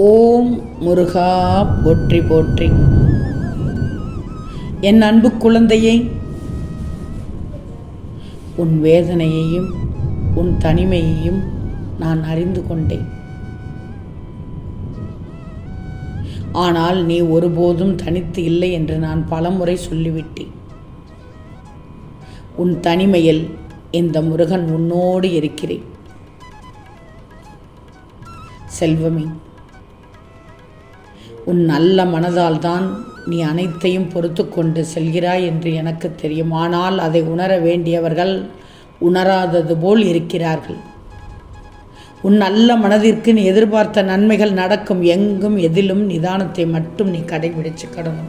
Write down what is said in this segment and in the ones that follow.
ஓம் முருகா போற்றி போற்றி. என் அன்பு குழந்தையை, உன் வேதனையையும் உன் தனிமையையும் நான் அறிந்து கொண்டேன். ஆனால் நீ ஒருபோதும் தனித்து இல்லை என்று நான் பலமுறை சொல்லிவிட்டேன். உன் தனிமையில் இந்த முருகன் உன்னோடு இருக்கிறேன். செல்வமே, உன் நல்ல மனதால் தான் நீ அனைத்தையும் பொறுத்து கொண்டு செல்கிறாய் என்று எனக்கு தெரியும். ஆனால் அதை உணர வேண்டியவர்கள் உணராதது போல் இருக்கிறார்கள். உன் நல்ல மனதிற்கு நீ எதிர்பார்த்த நன்மைகள் நடக்கும். எங்கும் எதிலும் நிதானத்தை மட்டும் நீ கடைபிடிச்சுக்கணும்.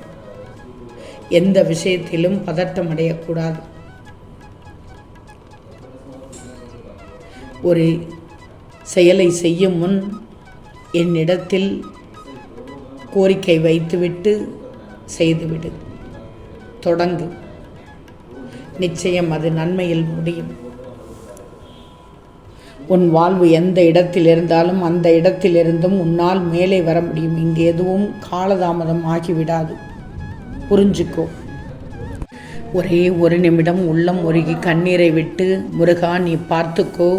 எந்த விஷயத்திலும் பதட்டம் அடையக்கூடாது. ஒரு செயலை செய்யும் முன் என்னிடத்தில் கோரிக்கை வைத்துவிட்டு செய்துவிடு. தொடங்கு. நிச்சயம் அது நன்மையில் முடியும். உன் வாழ்வு எந்த இடத்தில் இருந்தாலும் அந்த இடத்திலிருந்தும் உன்னால் மேலே வர முடியும். இங்கு எதுவும் காலதாமதம் ஆகிவிடாது. புரிஞ்சுக்கோ. ஒரே ஒரு நிமிடம் உள்ளம் உருகி கண்ணீரை விட்டு, முருகா நீ பார்த்துக்கோ,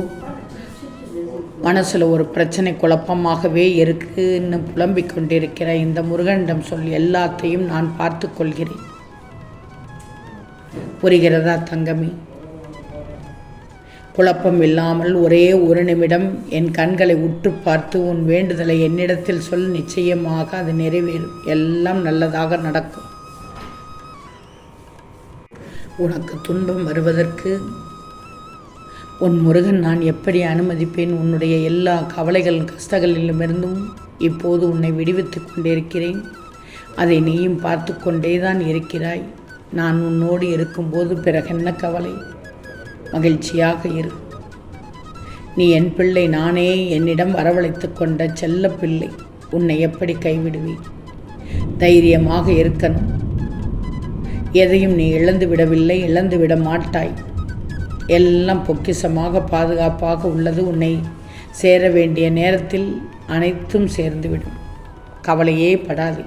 மனசில் ஒரு பிரச்சனை குழப்பமாகவே இருக்குன்னு புலம்பிக் கொண்டிருக்கிற இந்த முருகனிடம் சொல், எல்லாத்தையும் நான் பார்த்து கொள்கிறேன். புரிகிறதா தங்கமே? குழப்பம் இல்லாமல் ஒரே ஒரு நிமிடம் என் கண்களை உற்று பார்த்து உன் வேண்டுதலை என்னிடத்தில் சொல். நிச்சயமாக அது நிறைவேறும். எல்லாம் நல்லதாக நடக்கும். உனக்கு துன்பம் வருவதற்கு உன் முருகன் நான் எப்படி அனுமதிப்பேன்? உன்னுடைய எல்லா கவலைகள் கஷ்டங்களிலுமிருந்தும் இப்போது உன்னை விடுவித்து கொண்டிருக்கிறேன். அதை நீயும் பார்த்து கொண்டே தான் இருக்கிறாய். நான் உன்னோடு இருக்கும்போது பிறகென்ன கவலை? மகிழ்ச்சியாக இரு. நீ என் பிள்ளை. நானே என்னிடம் வரவழைத்து கொண்ட செல்ல பிள்ளை. உன்னை எப்படி கைவிடுவேன்? தைரியமாக இருக்கணும். எதையும் நீ இழந்து விடவில்லை, இழந்து விட மாட்டாய். எல்லாம் பொக்கிஷமாக பாதுகாப்பாக உள்ளது. உன்னை சேர வேண்டிய நேரத்தில் அனைத்தும் சேர்ந்துவிடும். கவலையே படாதே.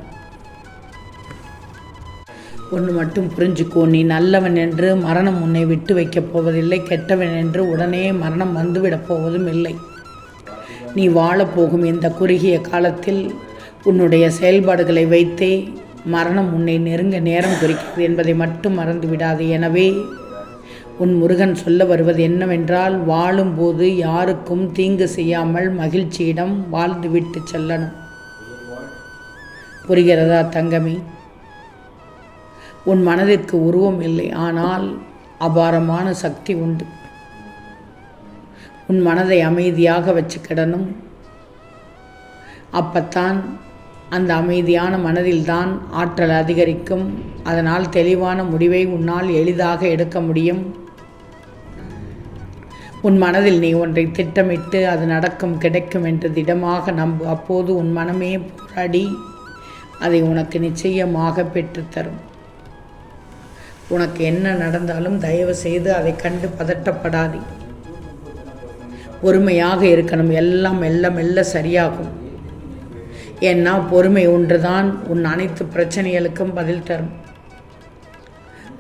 ஒன்று மட்டும் புரிஞ்சுக்கோ, நீ நல்லவன் என்று மரணம் உன்னை விட்டு வைக்கப் போவதில்லை. கெட்டவன் என்று உடனே மரணம் வந்துவிடப் போவதும் இல்லை. நீ வாழப்போகும் இந்த குறுகிய காலத்தில் உன்னுடைய செயல்பாடுகளை வைத்தே மரணம் உன்னை நெருங்க நேரம் குறிக்கிறது என்பதை மட்டும் மறந்து விடாது. எனவே உன் முருகன் சொல்ல வருவது என்னவென்றால், வாழும்போது யாருக்கும் தீங்கு செய்யாமல் மகிழ்ச்சியிடம் வாழ்ந்துவிட்டு செல்லணும். புரிகிறதா தங்கமே? உன் மனதிற்கு உருவம் இல்லை, ஆனால் அபாரமான சக்தி உண்டு. உன் மனதை அமைதியாக வச்சுக்கிடணும். அப்பத்தான் அந்த அமைதியான மனதில்தான் ஆற்றல் அதிகரிக்கும். அதனால் தெளிவான முடிவை உன்னால் எளிதாக எடுக்க முடியும். உன் மனதில் நீ ஒன்றை திட்டமிட்டு அது நடக்கும், கிடைக்கும் என்று திடமாக நம்பு. அப்போது உன் மனமே போராடி அதை உனக்கு நிச்சயமாக பெற்றுத்தரும். உனக்கு என்ன நடந்தாலும் தயவு செய்து அதை கண்டு பதட்டப்படாதே. பொறுமையாக இருக்கணும். எல்லாம் மெல்ல மெல்ல சரியாகும். ஏன்னா பொறுமை ஒன்றுதான் உன் அனைத்து பிரச்சனைகளுக்கும் பதில் தரும்.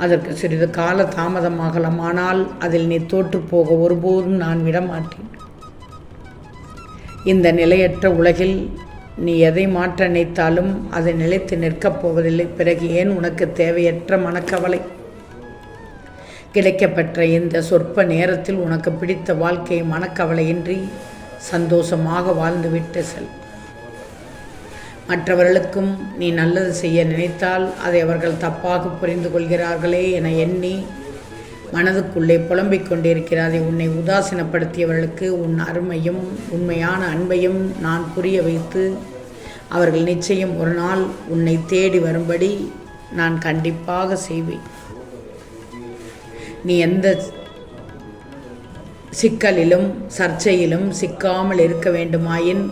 அதற்கு சிறிது கால தாமதமாகலாம், ஆனால் அதில் நீ தோற்று போக ஒருபோதும் நான் விடமாட்டேன். இந்த நிலையற்ற உலகில் நீ எதை மாற்ற நினைத்தாலும் அது நிலைத்து நிற்கப் போவதில்லை. பிறகு ஏன் உனக்கு தேவையற்ற மனக்கவலை? கிடைக்கப்பெற்ற இந்த சொற்ப நேரத்தில் உனக்கு பிடித்த வாழ்க்கையை மனக்கவலையின்றி சந்தோஷமாக வாழ்ந்துவிட்டு செல். மற்றவர்களுக்கும் நீ நல்லது செய்ய நினைத்தால் அதை அவர்கள் தப்பாக புரிந்து கொள்கிறார்களே என எண்ணி மனதுக்குள்ளே புலம்பிக் கொண்டிருக்கிறாரே. உன்னை உதாசீனப்படுத்தியவர்களுக்கு உன் அருமையும் உண்மையான அன்பையும் நான் புரிய வைத்து அவர்கள் நிச்சயம் ஒரு நாள் உன்னை தேடி வரும்படி நான் கண்டிப்பாக செய்வேன். நீ எந்த சிக்கலிலும் சர்ச்சையிலும் சிக்காமல் இருக்க வேண்டுமாயின்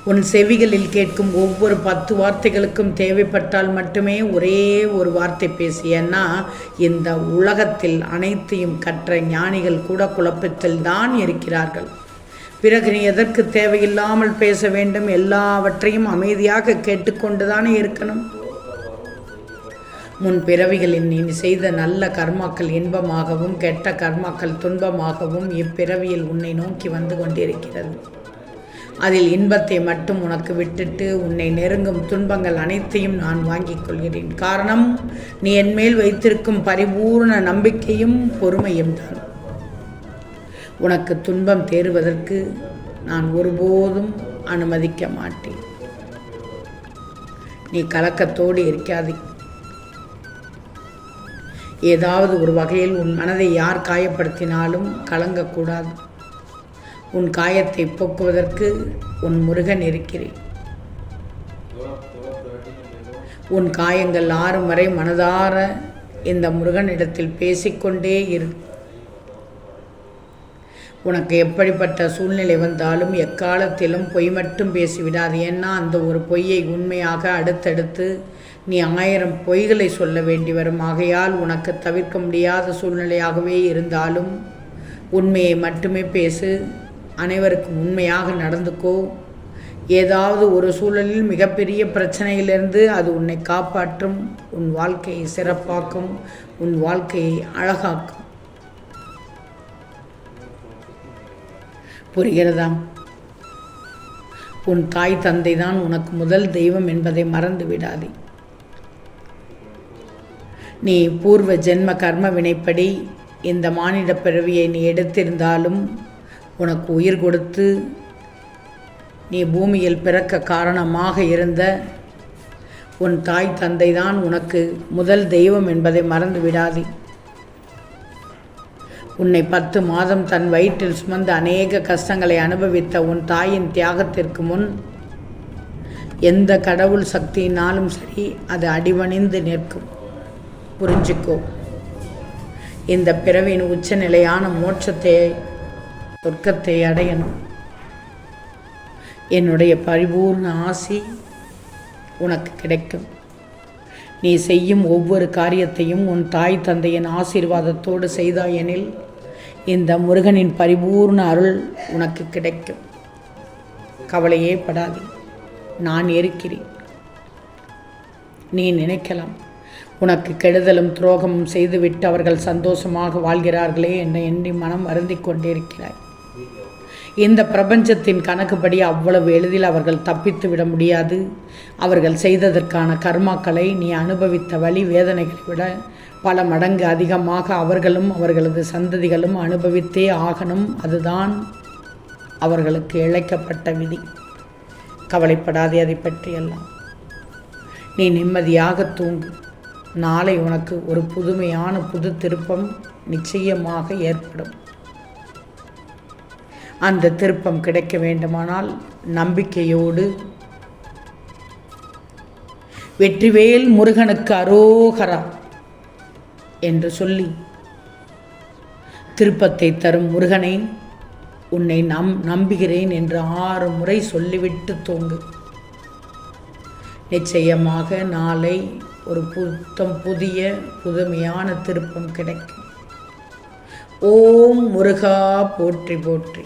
உன் செவிகளில் கேட்கும் ஒவ்வொரு 10 வார்த்தைகளுக்கும் தேவைப்பட்டால் மட்டுமே ஒரே ஒரு வார்த்தை பேசியன்னா, இந்த உலகத்தில் அனைத்தையும் கற்ற ஞானிகள் கூட குழப்பத்தில் தான் இருக்கிறார்கள். பிறகு நீ எதற்கு தேவையில்லாமல் பேச வேண்டும்? எல்லாவற்றையும் அமைதியாக கேட்டுக்கொண்டுதானே இருக்கணும். முன் பிறவிகளில் நீ செய்த நல்ல கர்மாக்கள் இன்பமாகவும் கெட்ட கர்மாக்கள் துன்பமாகவும் இப்பிறவியில் உன்னை நோக்கி வந்து கொண்டிருக்கிறது. அதில் இன்பத்தை மட்டும் உனக்கு விட்டுட்டு உன்னை நெருங்கும் துன்பங்கள் அனைத்தையும் நான் வாங்கிக் கொள்கிறேன். காரணம், நீ என்மேல் வைத்திருக்கும் பரிபூர்ண நம்பிக்கையும் பொறுமையும் தான். உனக்கு துன்பம் தேறுவதற்கு நான் ஒருபோதும் அனுமதிக்க மாட்டேன். நீ கலக்கத்தோடு இருக்காதே. ஏதாவது ஒரு வகையில் உன் மனதை யார் காயப்படுத்தினாலும் கலங்கக்கூடாது. உன் காயத்தை போக்குவதற்கு உன் முருகன் இருக்கிறேன். உன் காயங்கள் ஆறும் வரை மனதார இந்த முருகனிடத்தில் பேசிக்கொண்டே இரு. உனக்கு எப்படிப்பட்ட சூழ்நிலை வந்தாலும் எக்காலத்திலும் பொய் மட்டும் பேசிவிடாது. ஏன்னா அந்த ஒரு பொய்யை உண்மையாக அடுத்தடுத்து நீ 1000 பொய்களை சொல்ல வேண்டி வரும். ஆகையால் உனக்கு தவிர்க்க முடியாத சூழ்நிலையாகவே இருந்தாலும் உண்மையை மட்டுமே பேசு. அனைவருக்கும் உண்மையாக நடந்துக்கோ. ஏதாவது ஒரு சூழலில் மிகப்பெரிய பிரச்சனையிலிருந்து அது உன்னை காப்பாற்றும். உன் வாழ்க்கையை சிறப்பாக்கும். உன் வாழ்க்கையை அழகாக்கும். புரிகிறதா? உன் தாய் தந்தை தான் உனக்கு முதல் தெய்வம் என்பதை மறந்து விடாதே. நீ பூர்வ ஜென்ம கர்ம வினைப்படி இந்த மானிட பிறவியை நீ எடுத்திருந்தாலும் உனக்கு உயிர் கொடுத்து நீ பூமியில் பிறக்க காரணமாக இருந்த உன் தாய் தந்தை தான் உனக்கு முதல் தெய்வம் என்பதை மறந்து விடாதே. உன்னை 10 மாதம் தன் வயிற்றில் சுமந்து அநேக கஷ்டங்களை அனுபவித்த உன் தாயின் தியாகத்திற்கு முன் எந்த கடவுள் சக்தியினாலும் சரி அது அடிபணிந்து நிற்கும். புரிஞ்சுக்கோ. இந்த பிறவியின் உச்சநிலையான மோட்சத்தை சொர்க்கத்தை அடையணும். என்னுடைய பரிபூர்ண ஆசி உனக்கு கிடைக்கும். நீ செய்யும் ஒவ்வொரு காரியத்தையும் உன் தாய் தந்தையின் ஆசீர்வாதத்தோடு செய்தாயெனில் இந்த முருகனின் பரிபூர்ண அருள் உனக்கு கிடைக்கும். கவலையே படாதே, நான் இருக்கிறேன். நீ நினைக்கலாம், உனக்கு கெடுதலும் துரோகமும் செய்துவிட்டு அவர்கள் சந்தோஷமாக வாழ்கிறார்களே என்று எண்ணி மனம் வருந்திக் கொண்டிருக்கிறாய். இந்த பிரபஞ்சத்தின் கணக்குப்படி அவ்வளவு எளிதில் அவர்கள் தப்பித்து விட முடியாது. அவர்கள் செய்ததற்கான கர்மாக்களை நீ அனுபவித்த வலி வேதனைகளை விட பல மடங்கு அதிகமாக அவர்களும் அவர்களது சந்ததிகளும் அனுபவித்தே ஆகணும். அதுதான் அவர்களுக்கு இழைக்கப்பட்ட விதி. கவலைப்படாதே அதை பற்றியெல்லாம். நீ நிம்மதியாக தூங்கு. நாளை உனக்கு ஒரு புதுமையான புது திருப்பம் நிச்சயமாக ஏற்படும். அந்த திருப்பம் கிடைக்க வேண்டுமானால் நம்பிக்கையோடு வெற்றிவேல் முருகனுக்கு அரோகரா என்று சொல்லி திருப்பத்தை தரும் முருகனை உன்னை நம்புகிறேன் என்று 6 முறை சொல்லிவிட்டு தூங்கு. நிச்சயமாக நாளை ஒரு புதிய புதுமையான திருப்பம் கிடைக்கும். ஓம் முருகா போற்றி போற்றி.